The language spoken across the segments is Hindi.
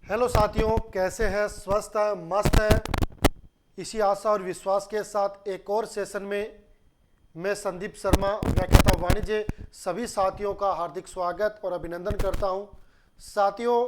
हेलो साथियों, कैसे हैं? स्वस्थ है, मस्त है। इसी आशा और विश्वास के साथ एक और सेशन में मैं संदीप शर्मा, व्याख्याता वाणिज्य, सभी साथियों का हार्दिक स्वागत और अभिनंदन करता हूं। साथियों,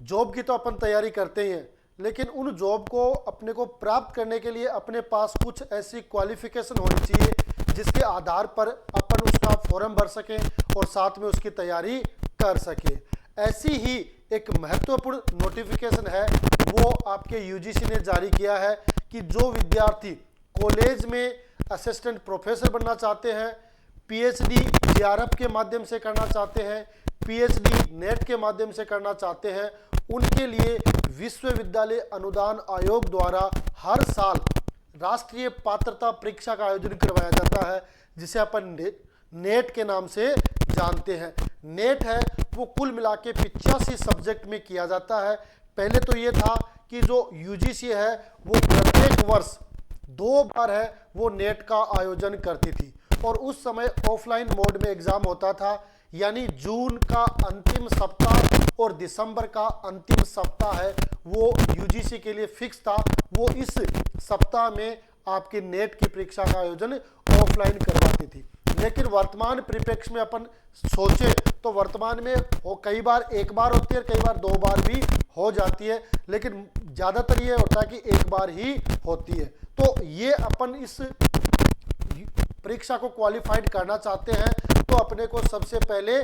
जॉब की तो अपन तैयारी करते ही हैं, लेकिन उन जॉब को अपने को प्राप्त करने के लिए अपने पास कुछ ऐसी क्वालिफिकेशन होनी चाहिए जिसके आधार पर अपन उसका फॉर्म भर सकें और साथ में उसकी तैयारी कर सकें। ऐसी ही एक महत्वपूर्ण नोटिफिकेशन है, वो आपके यूजीसी ने जारी किया है कि जो विद्यार्थी कॉलेज में असिस्टेंट प्रोफेसर बनना चाहते हैं, पीएचडी जेआरएफ के माध्यम से करना चाहते हैं, पीएचडी नेट के माध्यम से करना चाहते हैं, उनके लिए विश्वविद्यालय अनुदान आयोग द्वारा हर साल राष्ट्रीय पात्रता परीक्षा का आयोजन करवाया जाता है, जिसे अपन नेट के नाम से जानते हैं। नेट है वो कुल मिला के 85 सब्जेक्ट में किया जाता है। पहले तो ये था कि जो यूजीसी है वो प्रत्येक वर्ष 2 बार है वो नेट का आयोजन करती थी और उस समय ऑफलाइन मोड में एग्जाम होता था, यानी जून का अंतिम सप्ताह और दिसंबर का अंतिम सप्ताह है वो यूजीसी के लिए फिक्स था। वो इस सप्ताह में आपके नेट की परीक्षा का आयोजन ऑफलाइन करवाती थी। लेकिन वर्तमान परिप्रेक्ष्य में अपन सोचे तो वर्तमान में वो कई बार एक बार होती है, कई बार 2 बार भी हो जाती है, लेकिन ज़्यादातर ये होता है कि एक बार ही होती है। तो ये अपन इस परीक्षा को क्वालिफाइड करना चाहते हैं तो अपने को सबसे पहले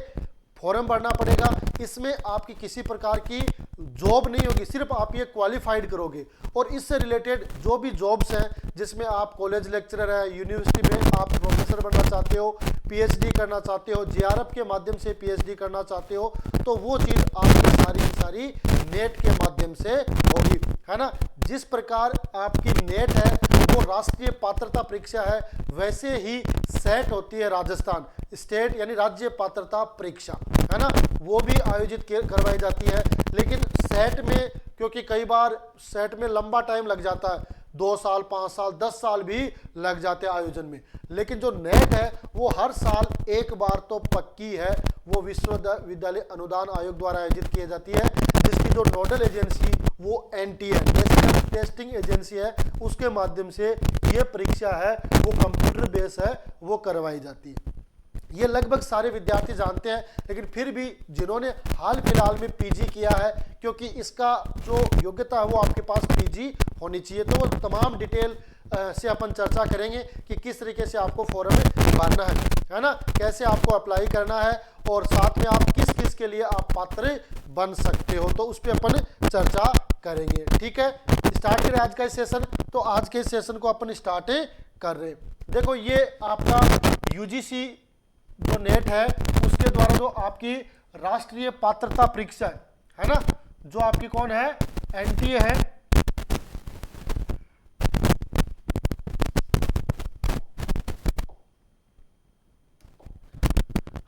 फॉर्म भरना पड़ेगा। इसमें आपकी किसी प्रकार की जॉब नहीं होगी, सिर्फ आप ये क्वालिफाइड करोगे और इससे रिलेटेड जो भी जॉब्स हैं जिसमें आप कॉलेज लेक्चरर है, यूनिवर्सिटी में आप प्रोफेसर बनना चाहते हो, पीएचडी करना चाहते हो, जेआरएफ के माध्यम से पीएचडी करना चाहते हो, तो वो चीज़ आपकी सारी नेट के माध्यम से होगी, है ना। जिस प्रकार आपकी नेट है वो राष्ट्रीय पात्रता परीक्षा है, वैसे ही सेट होती है राजस्थान स्टेट यानी राज्य पात्रता परीक्षा, है ना, वो भी आयोजित करवाई जाती है। लेकिन सेट में क्योंकि कई बार सेट में लंबा टाइम लग जाता है, 2 साल 5 साल 10 साल भी लग जाते हैं आयोजन में, लेकिन जो नेट है वो हर साल एक बार तो पक्की है, वो विश्वविद्यालय अनुदान आयोग द्वारा आयोजित की जाती है, जिसकी जो नोडल एजेंसी वो एनटीए नेशनल टेस्टिंग एजेंसी है, उसके माध्यम से ये परीक्षा है वो कंप्यूटर बेस है वो करवाई जाती है। ये लगभग सारे विद्यार्थी जानते हैं, लेकिन फिर भी जिन्होंने हाल फिलहाल में पीजी किया है, क्योंकि इसका जो योग्यता है वो आपके पास पीजी होनी चाहिए, तो वो तमाम डिटेल से अपन चर्चा करेंगे कि किस तरीके से आपको फॉर्म भरना है ना, कैसे आपको अप्लाई करना है और साथ में आप किस किस के लिए आप पात्र बन सकते हो, तो उस पर अपन चर्चा करेंगे। ठीक है, स्टार्ट करें आज का इस सेशन। तो आज के इस सेशन को अपन स्टार्ट कर रहे हैं। देखो, ये आपका यूजीसी जो नेट है उसके द्वारा जो आपकी राष्ट्रीय पात्रता परीक्षा है ना, जो आपकी कौन है, एनटीए है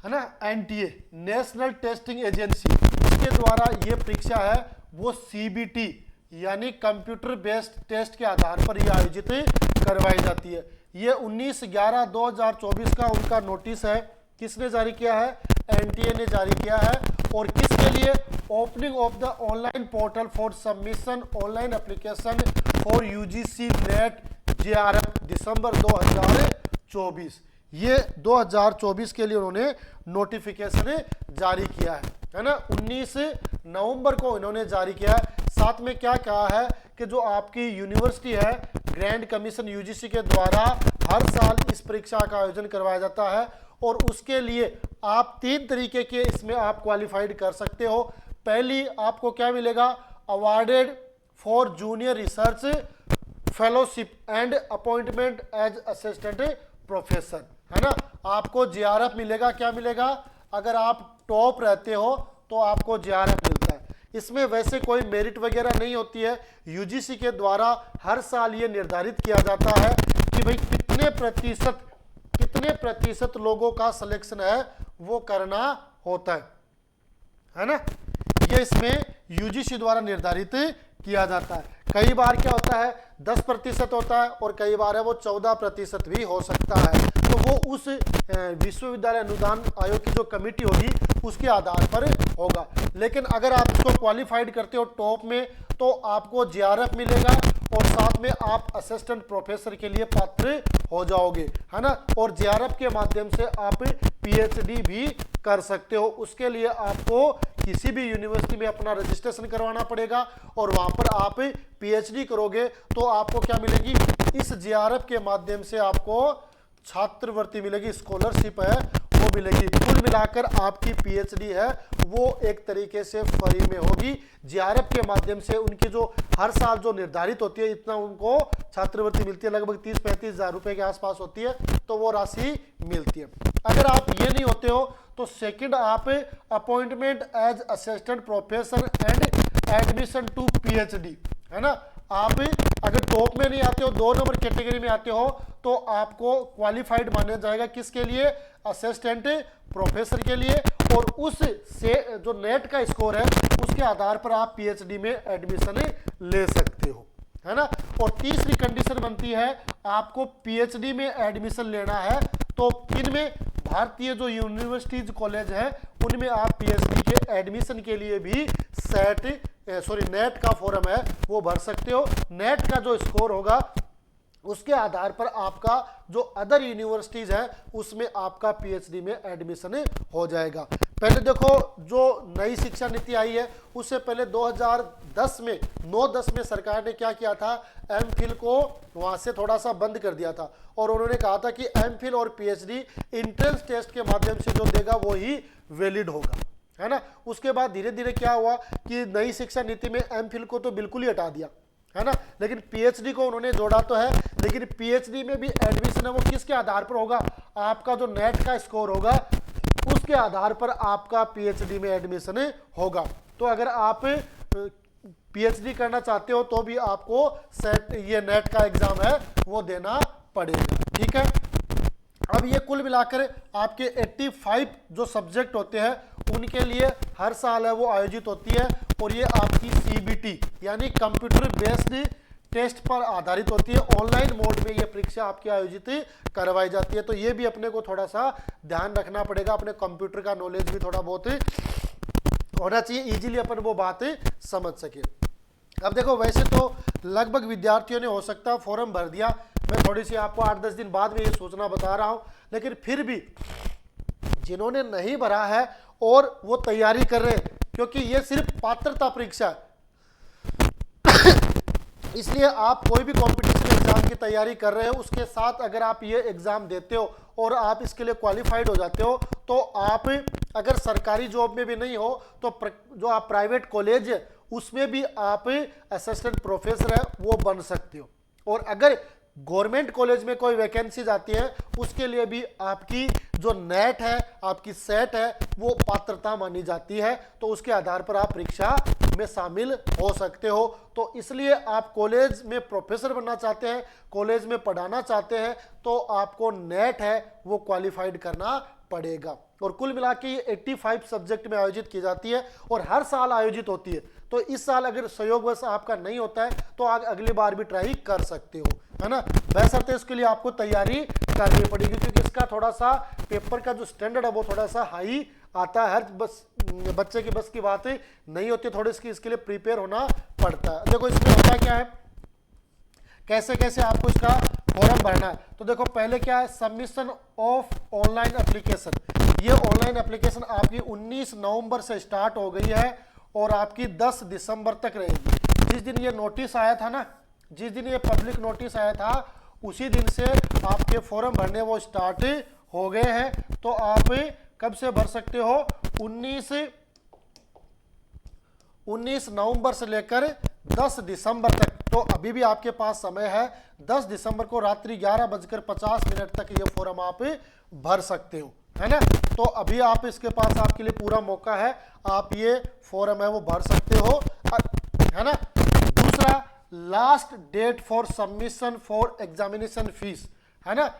ना, एनटीए नेशनल टेस्टिंग एजेंसी, इसके द्वारा ये परीक्षा है वो सीबीटी यानी कंप्यूटर बेस्ड टेस्ट के आधार पर ये आयोजित करवाई जाती है। ये 19/11/2024 का उनका नोटिस है। किसने जारी किया है? एनटीए ने जारी किया है। और किसके लिए? Opening of the online portal for submission online application for UGC NET JRF December 2024। ये 2024 के लिए उन्होंने नोटिफिकेशन जारी किया है ना। 19 नवंबर को इन्होंने जारी किया है। साथ में क्या कहा है कि जो आपकी यूनिवर्सिटी है, ग्रैंड कमीशन यूजीसी के द्वारा हर साल इस परीक्षा का आयोजन करवाया जाता है और उसके लिए आप 3 तरीके के इसमें आप क्वालिफाइड कर सकते हो। पहली आपको क्या मिलेगा? Awarded for junior research fellowship and appointment as assistant professor, है ना। आपको जेआरएफ मिलेगा। क्या मिलेगा? अगर आप टॉप रहते हो तो आपको जेआरएफ मिलता है। इसमें वैसे कोई मेरिट वगैरह नहीं होती है। यूजीसी के द्वारा हर साल ये निर्धारित किया जाता है कि भाई कितने प्रतिशत लोगों का सिलेक्शन है वो करना होता है ना। ये इसमें यूजीसी द्वारा निर्धारित किया जाता है। कई बार क्या होता है 10% होता है और कई बार है वो 14% भी हो सकता है। तो वो उस विश्वविद्यालय अनुदान आयोग की जो कमेटी होगी उसके आधार पर होगा। लेकिन अगर आप इसको क्वालिफाइड करते हो टॉप में तो आपको जेआरएफ मिलेगा और साथ में आप असिस्टेंट प्रोफेसर के लिए पात्र हो जाओगे, है ना। और जेआरएफ के माध्यम से आप पीएचडी भी कर सकते हो। उसके लिए आपको किसी भी यूनिवर्सिटी में अपना रजिस्ट्रेशन करवाना पड़ेगा और वहां पर आप पीएचडी करोगे तो आपको क्या मिलेगी, इस जेआरएफ के माध्यम से आपको छात्रवृत्ति मिलेगी, स्कॉलरशिप है वो मिलेगी। कुल मिलाकर आपकी पीएचडी है वो एक तरीके से फ्री में होगी। जेआरएफ के माध्यम से उनकी जो हर साल जो निर्धारित होती है इतना उनको छात्रवृत्ति मिलती है, लगभग 30-35 हज़ार रुपए के आसपास होती है, तो वो राशि मिलती है। अगर आप ये नहीं होते हो तो सेकंड आप appointment as assistant professor and admission to PhD, है ना। आप अगर टॉप में नहीं आते हो, 2 नंबर कैटेगरी में आते हो, तो आपको क्वालिफाइड माना जाएगा किसके लिए, असिस्टेंट प्रोफेसर के लिए। और उस से जो नेट का स्कोर है उसके आधार पर आप पीएचडी में एडमिशन ले सकते हो, है ना। और तीसरी कंडीशन बनती है, आपको पीएचडी में एडमिशन लेना है तो किन में, भारतीय जो यूनिवर्सिटीज कॉलेज है उनमें आप पीएचडी के एडमिशन के लिए भी नेट का फॉर्म है वो भर सकते हो। नेट का जो स्कोर होगा उसके आधार पर आपका जो अदर यूनिवर्सिटीज है उसमें आपका पीएचडी में एडमिशन हो जाएगा। पहले देखो जो नई शिक्षा नीति आई है उससे पहले 2010 में 9-10 में सरकार ने क्या किया था, एमफिल को वहां से थोड़ा सा बंद कर दिया था और उन्होंने कहा था कि एमफिल और पीएचडी एंट्रेंस टेस्ट के माध्यम से जो देगा वो ही वैलिड होगा, है ना। उसके बाद धीरे धीरे क्या हुआ कि नई शिक्षा नीति में एमफिल को तो बिल्कुल ही हटा दिया, है ना, लेकिन पीएचडी को उन्होंने जोड़ा तो है। लेकिन पीएचडी में भी एडमिशन है वो किसके आधार पर होगा, आपका जो नेट का स्कोर होगा उसके आधार पर आपका पीएचडी में एडमिशन होगा। तो अगर आप पीएचडी करना चाहते हो तो भी आपको ये नेट का एग्जाम है वो देना पड़ेगा, ठीक है। अब ये कुल मिलाकर आपके 85 जो सब्जेक्ट होते हैं उनके लिए हर साल है वो आयोजित होती है और ये आपकी सीबीटी यानी कंप्यूटर बेस्ड टेस्ट पर आधारित होती है। ऑनलाइन मोड में ये परीक्षा आपकी आयोजित करवाई जाती है, तो ये भी अपने को थोड़ा सा ध्यान रखना पड़ेगा, अपने कंप्यूटर का नॉलेज भी थोड़ा बहुत होना चाहिए, इजीली अपन वो बात समझ सके। अब देखो वैसे तो लगभग विद्यार्थियों ने हो सकता है फॉर्म भर दिया, मैं थोड़ी सी आपको 8-10 दिन बाद में ये सूचना बता रहा हूं, लेकिन फिर भी जिन्होंने नहीं भरा है और वो तैयारी कर रहे हैं, क्योंकि ये सिर्फ पात्रता परीक्षा है इसलिए आप कोई भी कंपटीशन एग्जाम की तैयारी कर रहे हो उसके साथ अगर आप ये एग्जाम देते हो और आप इसके लिए क्वालिफाइड हो जाते हो तो आप अगर सरकारी जॉब में भी नहीं हो तो जो आप प्राइवेट कॉलेज है उसमें भी आप असिस्टेंट प्रोफेसर है वो बन सकते हो। और अगर गवर्नमेंट कॉलेज में कोई वैकेंसीज आती है उसके लिए भी आपकी जो नेट है आपकी सेट है वो पात्रता मानी जाती है, तो उसके आधार पर आप परीक्षा में शामिल हो सकते हो। तो इसलिए आप कॉलेज में प्रोफेसर बनना चाहते हैं, कॉलेज में पढ़ाना चाहते हैं तो आपको नेट है वो क्वालिफाइड करना पड़ेगा। और कुल मिला के ये 85 सब्जेक्ट में आयोजित की जाती है और हर साल आयोजित होती है, तो इस साल अगर संयोगवश आपका नहीं होता है तो आप अगली बार भी ट्राई कर सकते हो, है ना। बशर्ते इसके लिए आपको तैयारी करनी पड़ेगी क्योंकि इसका थोड़ा सा पेपर का जो स्टैंडर्ड है वो थोड़ा सा हाई आता है, हर बच्चे की बस की बात नहीं होती, थोड़ी इसके लिए प्रिपेयर होना पड़ता है। देखो इसमें होता क्या है, कैसे कैसे आपको इसका फॉर्म भरना है। तो देखो पहले क्या है, सबमिशन ऑफ ऑनलाइन एप्लीकेशन। ये ऑनलाइन एप्लीकेशन आपकी 19 नवंबर से स्टार्ट हो गई है और आपकी 10 दिसंबर तक रहेगी। जिस दिन ये नोटिस आया था ना, जिस दिन ये पब्लिक नोटिस आया था उसी दिन से आपके फॉर्म भरने वो स्टार्ट हो गए हैं। तो आप कब से भर सकते हो, 19 नवंबर से लेकर 10 दिसंबर तक, तो अभी भी आपके पास समय है। 10 दिसंबर को रात्रि 11:50 तक ये फॉर्म आप भर सकते हो, है ना। तो अभी आप इसके पास आपके लिए पूरा मौका है, आप ये फॉर्म है वो भर सकते हो, है ना। दूसरा, last date for submission for examination fees, है ना।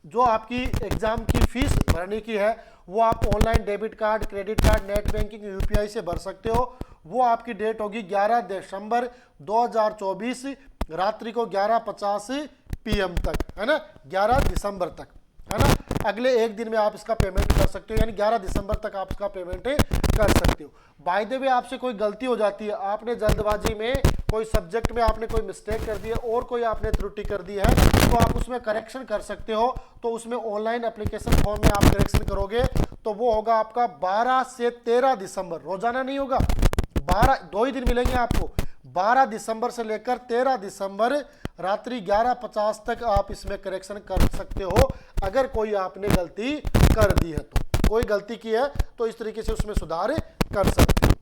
जो आपकी एग्जाम की फीस भरने की है वो आप online debit card, credit card, net banking, UPI से भर सकते हो। वो आपकी डेट होगी 11 दिसंबर 2024 रात्रि को 11:50 PM तक, है ना, 11 दिसंबर तक, है ना। अगले एक दिन में आप इसका पेमेंट कर सकते हो, यानी 11 दिसंबर तक आप इसका पेमेंट कर सकते हो। बाय द वे आपसे कोई गलती हो जाती है, आपने जल्दबाजी में कोई सब्जेक्ट में आपने कोई मिस्टेक कर दी है और कोई आपने त्रुटि कर दी है, तो आप उसमें करेक्शन कर सकते हो। तो उसमें ऑनलाइन एप्लीकेशन फॉर्म में आप करेक्शन करोगे तो वो होगा आपका 12 से 13 दिसंबर, रोजाना नहीं होगा, 2 ही दिन मिलेंगे आपको। 12 दिसंबर से लेकर 13 दिसंबर रात्रि 11:50 तक आप इसमें करेक्शन कर सकते हो, अगर कोई आपने गलती कर दी है तो। कोई गलती की है तो इस तरीके से उसमें सुधार कर सकते हो।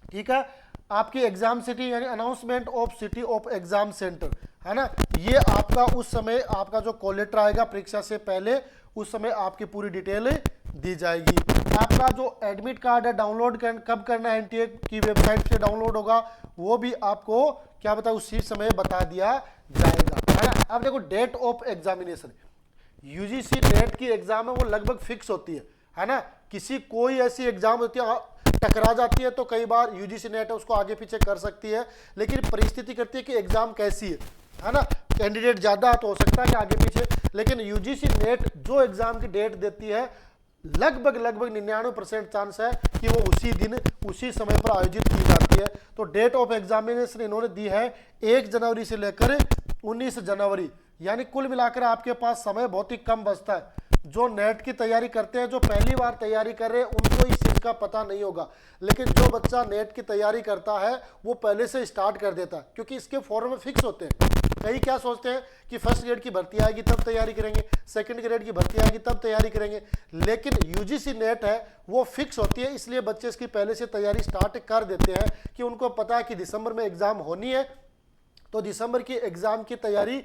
ठीक है, आपकी एग्जाम सिटी यानी announcement of city of exam centre है ना, ये आपका उस समय आपका जो कॉल लेटर आएगा परीक्षा से पहले, उस समय आपकी पूरी डिटेल दी जाएगी। आपका जो एडमिट कार्ड है डाउनलोड कब करना है, एनटीए की वेबसाइट से डाउनलोड होगा, वो भी आपको क्या बता उसी समय बता दिया जाएगा, है ना। अब देखो date of examination, UGC NET की एग्जाम है वो लगभग फिक्स होती है ना। किसी कोई ऐसी एग्जाम होती है टकरा जाती है तो कई बार यूजीसी नेट है उसको आगे पीछे कर सकती है, लेकिन परिस्थिति करती है कि एग्जाम कैसी है ना, कैंडिडेट ज्यादा तो हो सकता है कि आगे पीछे, लेकिन यूजीसी नेट जो एग्जाम की डेट देती है लगभग 99% चांस है कि वो उसी दिन उसी समय पर आयोजित की जाती है। तो डेट ऑफ एग्जामिनेशन इन्होंने दी है 1 जनवरी से लेकर 19 जनवरी, यानी कुल मिलाकर आपके पास समय बहुत ही कम बचता है। जो नेट की तैयारी करते हैं, जो पहली बार तैयारी कर रहे हैं, उनको इस चीज का पता नहीं होगा, लेकिन जो बच्चा नेट की तैयारी करता है वो पहले से स्टार्ट कर देता है, क्योंकि इसके फॉर्म फिक्स होते हैं। कई क्या सोचते हैं कि फर्स्ट ग्रेड की भर्ती आएगी तब तैयारी करेंगे, सेकंड ग्रेड की भर्ती आएगी तब तैयारी करेंगे, लेकिन यूजीसी नेट है वो फिक्स होती है, इसलिए बच्चे इसकी पहले से तैयारी स्टार्ट कर देते हैं कि उनको पता है कि दिसंबर में एग्जाम होनी है, तो दिसंबर की एग्जाम की तैयारी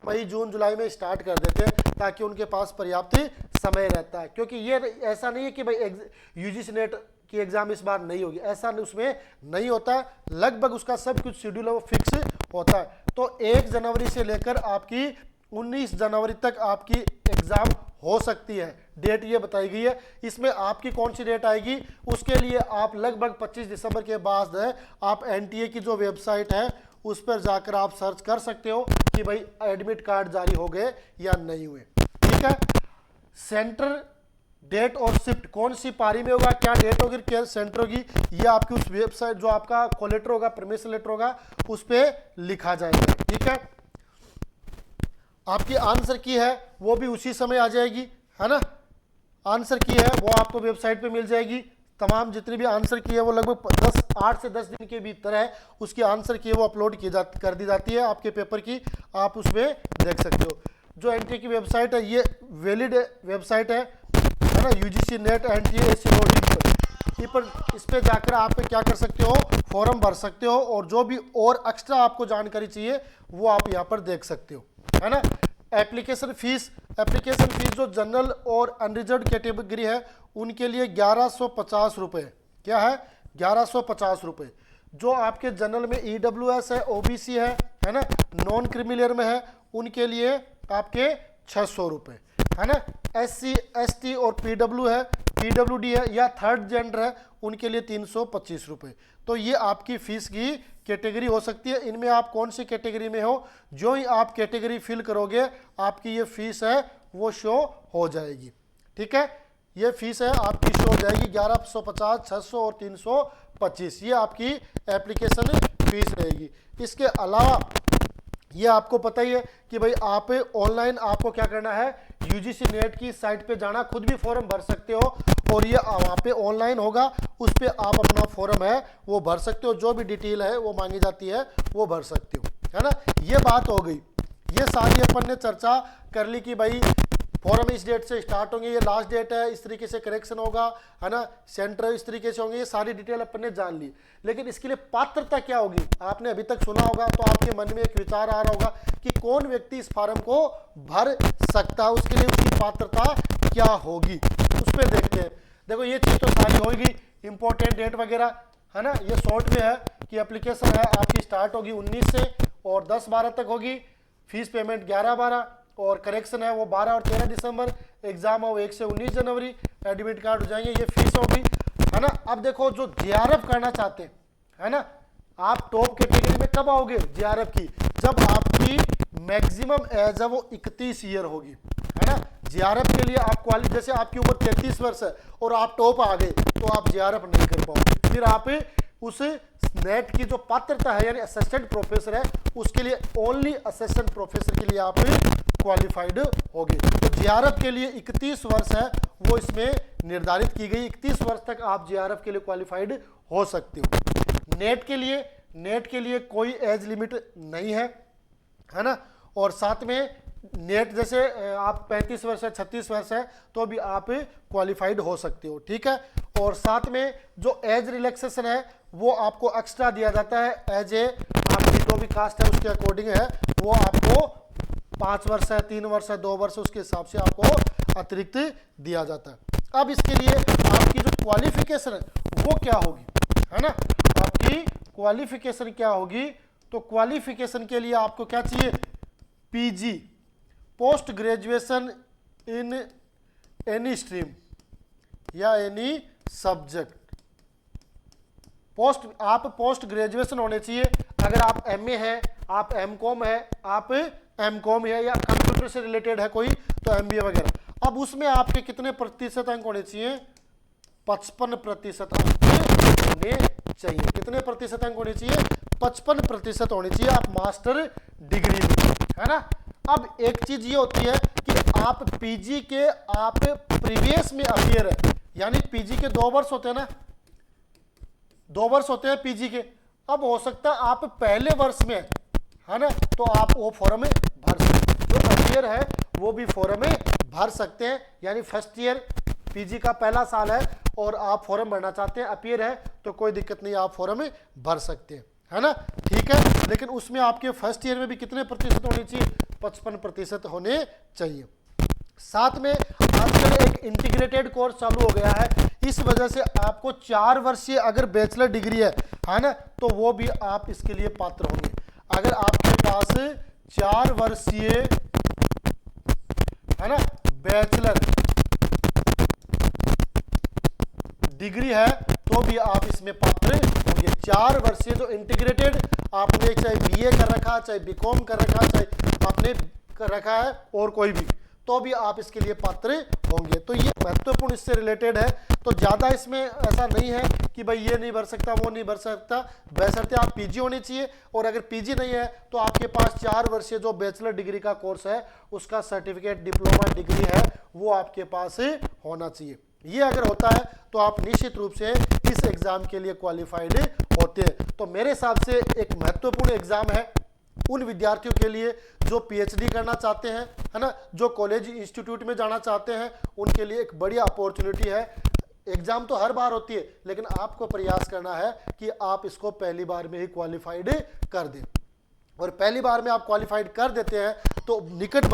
मई जून जुलाई में स्टार्ट कर देते हैं, ताकि उनके पास पर्याप्त समय रहता है। क्योंकि ये ऐसा नहीं है कि भाई यूजीसी नेट की एग्जाम इस बार नहीं होगी, ऐसा उसमें नहीं होता है, लगभग उसका सब कुछ शेड्यूल है वो फिक्स होता है। तो 1 जनवरी से लेकर आपकी 19 जनवरी तक आपकी एग्जाम हो सकती है, डेट ये बताई गई है। इसमें आपकी कौन सी डेट आएगी, उसके लिए आप लगभग 25 दिसंबर के बाद है आप एनटीए की जो वेबसाइट है उस पर जाकर आप सर्च कर सकते हो कि भाई एडमिट कार्ड जारी हो गए या नहीं हुए। ठीक है, सेंटर डेट और शिफ्ट कौन सी पारी में होगा, क्या डेट होगी, क्या सेंटर होगी, ये आपकी उस वेबसाइट जो आपका कॉल लेटर होगा, परमिशन लेटर होगा, उस पर लिखा जाएगा। ठीक है, आपकी आंसर की है वो भी उसी समय आ जाएगी, है ना। आंसर की है वो आपको वेबसाइट पे मिल जाएगी, तमाम जितनी भी आंसर की है वो लगभग 8 से 10 दिन के भीतर है, उसकी आंसर की है वो अपलोड कर दी जाती है आपके पेपर की, आप उसमें देख सकते हो। जो एनटीए की वेबसाइट है ये वैलिड वेबसाइट है ना, यूजीसी नेट एनटीए इस पे जाकर आप क्या कर सकते हो, फॉर्म भर सकते हो, और जो भी और एक्स्ट्रा आपको जानकारी चाहिए वो आप यहाँ पर देख सकते हो, है ना। एप्लीकेशन फीस जो जनरल और अनरिजर्व कैटेगरी है उनके लिए 1150 रुपये, क्या है 1150 रुपये। जो आपके जनरल में ईडब्ल्यूएस है, ओबीसी है ना, नॉन क्रिमिलियर में है, उनके लिए आपके 600 रुपये, है ना। एससी एसटी और पीडब्ल्यूडी है या थर्ड जेंडर है, उनके लिए 325 रुपये। तो ये आपकी फीस की कैटेगरी हो सकती है। इनमें आप कौन सी कैटेगरी में हो, जो ही आप कैटेगरी फिल करोगे आपकी ये फीस है वो शो हो जाएगी। ठीक है, ये फीस है आपकी शो हो जाएगी 1150, 600 और 325, ये आपकी एप्लीकेशन फीस रहेगी। इसके अलावा ये आपको पता ही है कि भाई आप ऑनलाइन आपको क्या करना है, यूजीसी नेट की साइट पे जाना, खुद भी फॉर्म भर सकते हो, और ये वहाँ पे ऑनलाइन होगा, उस पे आप अपना फॉर्म है वो भर सकते हो, जो भी डिटेल है वो मांगी जाती है वो भर सकते हो, है ना। ये बात हो गई, ये सारी अपन ने चर्चा कर ली कि भाई फॉर्म इस डेट से स्टार्ट होंगे, ये लास्ट डेट है, इस तरीके से करेक्शन होगा, है ना, सेंटर इस तरीके से होंगे, ये सारी डिटेल अपन ने जान ली। लेकिन इसके लिए पात्रता क्या होगी, आपने अभी तक सुना होगा तो आपके मन में एक विचार आ रहा होगा कि कौन व्यक्ति इस फॉर्म को भर सकता है, उसके लिए उसकी पात्रता क्या होगी, उस पर देखते हैं। देखो ये चीज तो सारी होगी, इंपॉर्टेंट डेट वगैरह, है ना। ये शॉर्ट में है कि एप्लीकेशन है आपकी स्टार्ट होगी 19 से और 10-12 तक होगी, फीस पेमेंट 11-12, और करेक्शन है वो 12 और 13 दिसंबर, एग्जाम है वो 1 से 19 जनवरी, एडमिट कार्ड हो जाएंगे, ये फीस होगी, है ना। अब देखो जो जेआरएफ करना चाहते हैं, है ना, आप टॉप कैटेगरी में कब आओगे जेआरएफ की, जब आपकी मैक्सिमम एज है वो 31 ईयर होगी, है ना। जेआरएफ के लिए आप जैसे आपकी उम्र 33 वर्ष है और आप टॉप आ गए तो आप जेआरएफ नहीं कर पाओगे, फिर आप उस नेट की जो पात्रता है यानी असिस्टेंट प्रोफेसर है उसके लिए ओनली असिस्टेंट प्रोफेसर के लिए आप क्वालिफाइड होगे। तो जेआरएफ के लिए 31 वर्ष है वो इसमें निर्धारित की गई, 31 वर्ष तक आप जेआरएफ के लिए क्वालिफाइड हो सकते हो। नेट के लिए कोई एज लिमिट नहीं है ना, और साथ में नेट जैसे आप 35 वर्ष है 36 वर्ष है तो भी आप क्वालिफाइड हो सकते हो, ठीक है। और साथ में जो एज रिलैक्सेशन है वो आपको एक्स्ट्रा दिया जाता है, एज ए आपकी जो भी कास्ट है उसके अकॉर्डिंग है, वो आपको 5 वर्ष है 3 वर्ष है 2 वर्ष उसके हिसाब से आपको अतिरिक्त दिया जाता है। अब इसके लिए आपकी जो क्वालिफिकेशन है वो क्या होगी, है ना, आपकी क्वालिफिकेशन क्या होगी, तो क्वालिफिकेशन के लिए आपको क्या चाहिए, PG post graduation in any stream या एनी सब्जेक्ट। आप पोस्ट ग्रेजुएशन होने चाहिए, अगर आप एमए है, आप एमकॉम है, आप एमकॉम है या कंप्यूटर से रिलेटेड है कोई तो एमबीए वगैरह। अब उसमें आपके कितने प्रतिशत अंक होने चाहिए, 55% अंक होने चाहिए। कितने प्रतिशत अंक होने चाहिए, 55% होने चाहिए आप मास्टर डिग्री में, है ना। अब एक चीज ये होती है कि आप पीजी के आप प्रीवियस में अपियर है, यानी पीजी के 2 वर्ष होते हैं ना, 2 वर्ष होते हैं पीजी के। अब हो सकता है आप पहले वर्ष में है ना, तो आप वो फॉर्म में भर सकते हैं, जो अपियर है वो भी फॉर्म में भर सकते हैं, यानी फर्स्ट ईयर पीजी का पहला साल है और आप फॉर्म भरना चाहते हैं, अपियर है तो कोई दिक्कत नहीं, आप फॉर्म में भर सकते हैं, है ना, ठीक है। लेकिन उसमें आपके फर्स्ट ईयर में भी कितने प्रतिशत होने चाहिए, 55% होने चाहिए। साथ में आजकल एक इंटीग्रेटेड कोर्स चालू हो गया है, इस वजह से आपको 4 वर्षीय अगर बैचलर डिग्री है ना, तो वो भी आप इसके लिए पात्र होंगे। अगर आपके पास 4 वर्षीय है ना बैचलर डिग्री है तो भी आप इसमें पात्र होंगे। 4 वर्षीय जो इंटीग्रेटेड आपने चाहे बीए कर रखा, चाहे बीकॉम कर रखा, चाहे आपने कर रखा है और कोई भी, तो भी आप इसके लिए पात्र होंगे। तो ये महत्वपूर्ण इससे रिलेटेड है, तो ज़्यादा इसमें ऐसा नहीं है कि भाई ये नहीं भर सकता वो नहीं भर सकता, बशर्ते आप पीजी होनी चाहिए, और अगर पीजी नहीं है तो आपके पास 4 वर्षीय जो बैचलर डिग्री का कोर्स है उसका सर्टिफिकेट डिप्लोमा डिग्री है वो आपके पास होना चाहिए। ये अगर होता है तो आप निश्चित रूप से इस एग्जाम के लिए क्वालिफाइड होते हैं। तो मेरे हिसाब से एक महत्वपूर्ण एग्जाम है उन विद्यार्थियों के लिए जो पीएचडी करना चाहते हैं, है ना, जो कॉलेज इंस्टीट्यूट में जाना चाहते हैं, उनके लिए एक बढ़िया अपॉर्चुनिटी है। एग्जाम तो हर बार होती है, लेकिन आपको प्रयास करना है कि आप इसको पहली बार में ही क्वालिफाइड कर दें, और पहली बार में आप क्वालिफाइड कर देते हैं तो निकट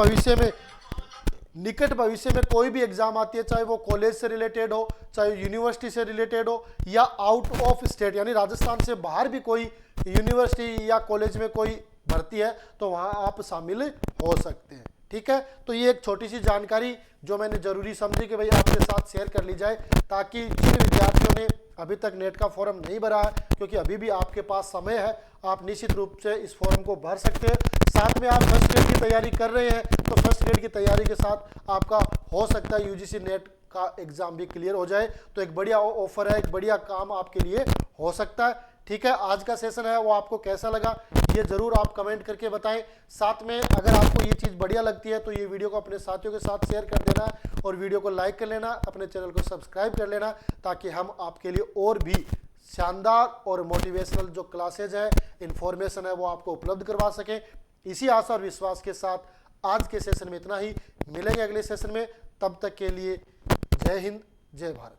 भविष्य में कोई भी एग्जाम आती है, चाहे वो कॉलेज से रिलेटेड हो, चाहे यूनिवर्सिटी से रिलेटेड हो, या आउट ऑफ स्टेट यानी राजस्थान से बाहर भी कोई यूनिवर्सिटी या कॉलेज में कोई भर्ती है तो वहां आप शामिल हो सकते हैं, ठीक है। तो ये एक छोटी सी जानकारी जो मैंने जरूरी समझी कि भाई आपके साथ शेयर कर ली जाए, ताकि जिन विद्यार्थियों ने अभी तक नेट का फॉर्म नहीं भरा है, क्योंकि अभी भी आपके पास समय है, आप निश्चित रूप से इस फॉर्म को भर सकते हैं। साथ में आप फर्स्ट ग्रेड की तैयारी कर रहे हैं तो फर्स्ट ग्रेड की तैयारी के साथ आपका हो सकता है यूजीसी नेट का एग्जाम भी क्लियर हो जाए, तो एक बढ़िया ऑफर है, एक बढ़िया काम आपके लिए हो सकता है, ठीक है। आज का सेशन है वो आपको कैसा लगा ये जरूर आप कमेंट करके बताएं। साथ में अगर आपको ये चीज़ बढ़िया लगती है तो ये वीडियो को अपने साथियों के साथ शेयर कर देना, और वीडियो को लाइक कर लेना, अपने चैनल को सब्सक्राइब कर लेना, ताकि हम आपके लिए और भी शानदार और मोटिवेशनल जो क्लासेज है, इंफॉर्मेशन है, वो आपको उपलब्ध करवा सकें। इसी आशा और विश्वास के साथ आज के सेशन में इतना ही, मिलेंगे अगले सेशन में, तब तक के लिए जय हिंद जय भारत।